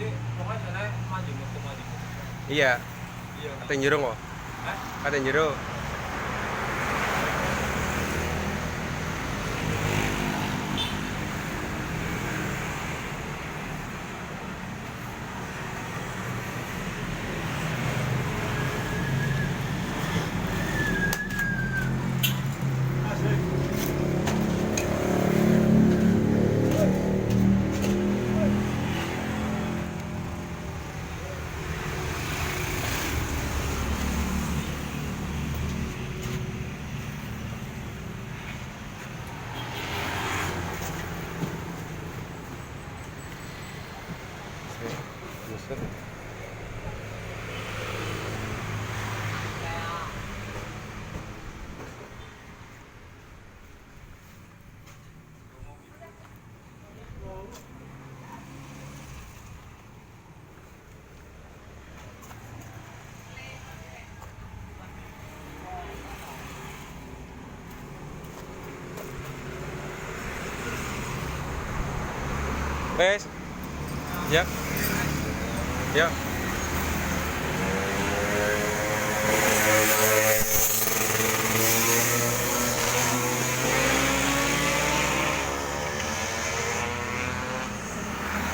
pokoknya sana maju maju maju. Iya, Iya. kata jero kok. Hah? Kata jero. Buset. Wes. Ya. Ya.